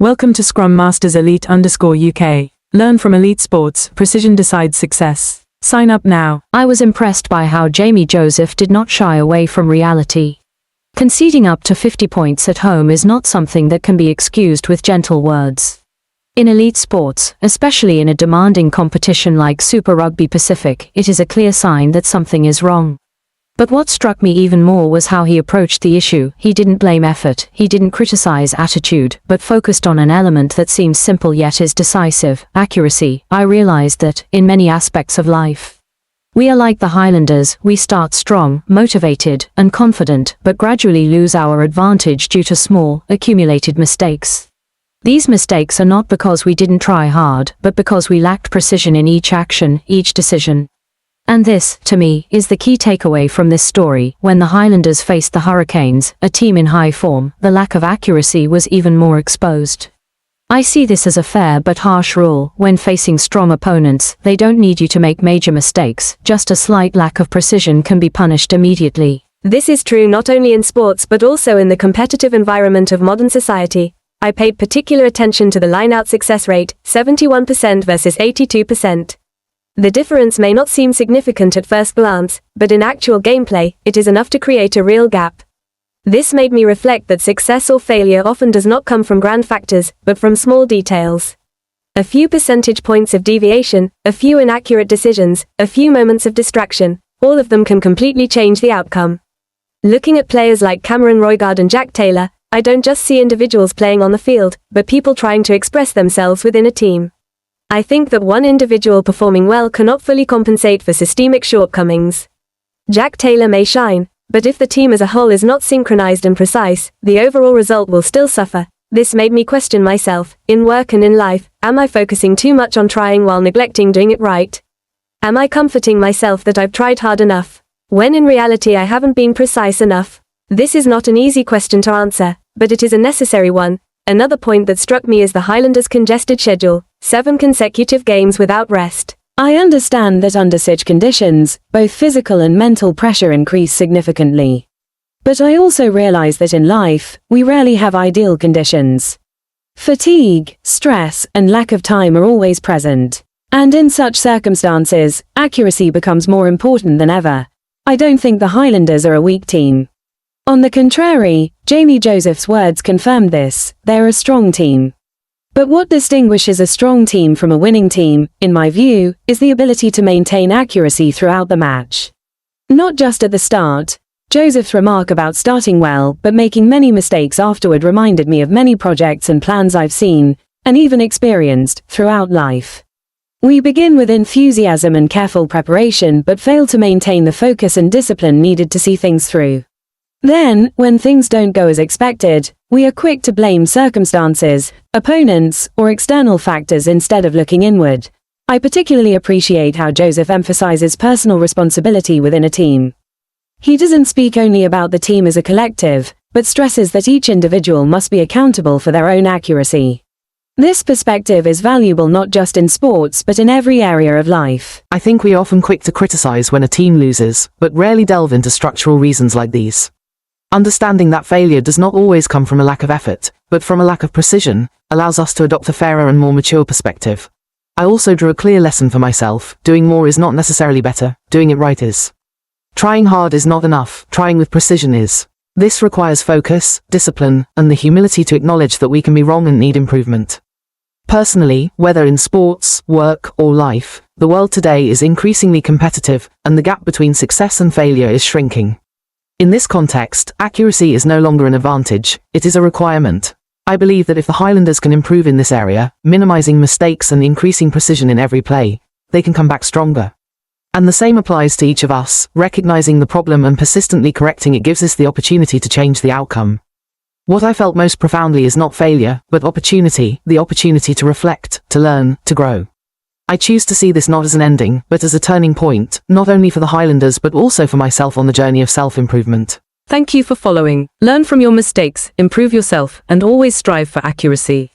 Welcome to Scrum Masters Elite_UK. Learn from elite sports, precision decides success. Sign up now. I was impressed by how Jamie Joseph did not shy away from reality. Conceding up to 50 points at home is not something that can be excused with gentle words. In elite sports, especially in a demanding competition like Super Rugby Pacific, it is a clear sign that something is wrong. But what struck me even more was how he approached the issue. He didn't blame effort, he didn't criticize attitude, but focused on an element that seems simple yet is decisive: accuracy. I realized that, in many aspects of life, we are like the Highlanders. We start strong, motivated, and confident, but gradually lose our advantage due to small, accumulated mistakes. These mistakes are not because we didn't try hard, but because we lacked precision in each action, each decision. And this, to me, is the key takeaway from this story. When the Highlanders faced the Hurricanes, a team in high form, the lack of accuracy was even more exposed. I see this as a fair but harsh rule. When facing strong opponents, they don't need you to make major mistakes. Just a slight lack of precision can be punished immediately. This is true not only in sports but also in the competitive environment of modern society. I paid particular attention to the lineout success rate, 71% versus 82%. The difference may not seem significant at first glance, but in actual gameplay, it is enough to create a real gap. This made me reflect that success or failure often does not come from grand factors, but from small details. A few percentage points of deviation, a few inaccurate decisions, a few moments of distraction, all of them can completely change the outcome. Looking at players like Cameron Roigard and Jack Taylor, I don't just see individuals playing on the field, but people trying to express themselves within a team. I think that one individual performing well cannot fully compensate for systemic shortcomings. Jack Taylor may shine, but if the team as a whole is not synchronized and precise, the overall result will still suffer. This made me question myself. In work and in life, am I focusing too much on trying while neglecting doing it right? Am I comforting myself that I've tried hard enough, when in reality I haven't been precise enough? This is not an easy question to answer, but it is a necessary one. Another point that struck me is the Highlanders' congested schedule, 7 consecutive games without rest. I understand that under such conditions, both physical and mental pressure increase significantly. But I also realize that in life, we rarely have ideal conditions. Fatigue, stress, and lack of time are always present. And in such circumstances, accuracy becomes more important than ever. I don't think the Highlanders are a weak team. On the contrary, Jamie Joseph's words confirmed this: they're a strong team. But what distinguishes a strong team from a winning team, in my view, is the ability to maintain accuracy throughout the match. Not just at the start. Joseph's remark about starting well but making many mistakes afterward reminded me of many projects and plans I've seen, and even experienced, throughout life. We begin with enthusiasm and careful preparation but fail to maintain the focus and discipline needed to see things through. Then, when things don't go as expected, we are quick to blame circumstances, opponents, or external factors instead of looking inward. I particularly appreciate how Joseph emphasizes personal responsibility within a team. He doesn't speak only about the team as a collective, but stresses that each individual must be accountable for their own accuracy. This perspective is valuable not just in sports but in every area of life. I think we are often quick to criticize when a team loses, but rarely delve into structural reasons like these. Understanding that failure does not always come from a lack of effort, but from a lack of precision, allows us to adopt a fairer and more mature perspective. I also drew a clear lesson for myself: doing more is not necessarily better, doing it right is. Trying hard is not enough, trying with precision is. This requires focus, discipline, and the humility to acknowledge that we can be wrong and need improvement. Personally, whether in sports, work, or life, the world today is increasingly competitive, and the gap between success and failure is shrinking. In this context, accuracy is no longer an advantage, it is a requirement. I believe that if the Highlanders can improve in this area, minimizing mistakes and increasing precision in every play, they can come back stronger. And the same applies to each of us. Recognizing the problem and persistently correcting it gives us the opportunity to change the outcome. What I felt most profoundly is not failure, but opportunity, the opportunity to reflect, to learn, to grow. I choose to see this not as an ending, but as a turning point, not only for the Highlanders but also for myself on the journey of self-improvement. Thank you for following. Learn from your mistakes, improve yourself, and always strive for accuracy.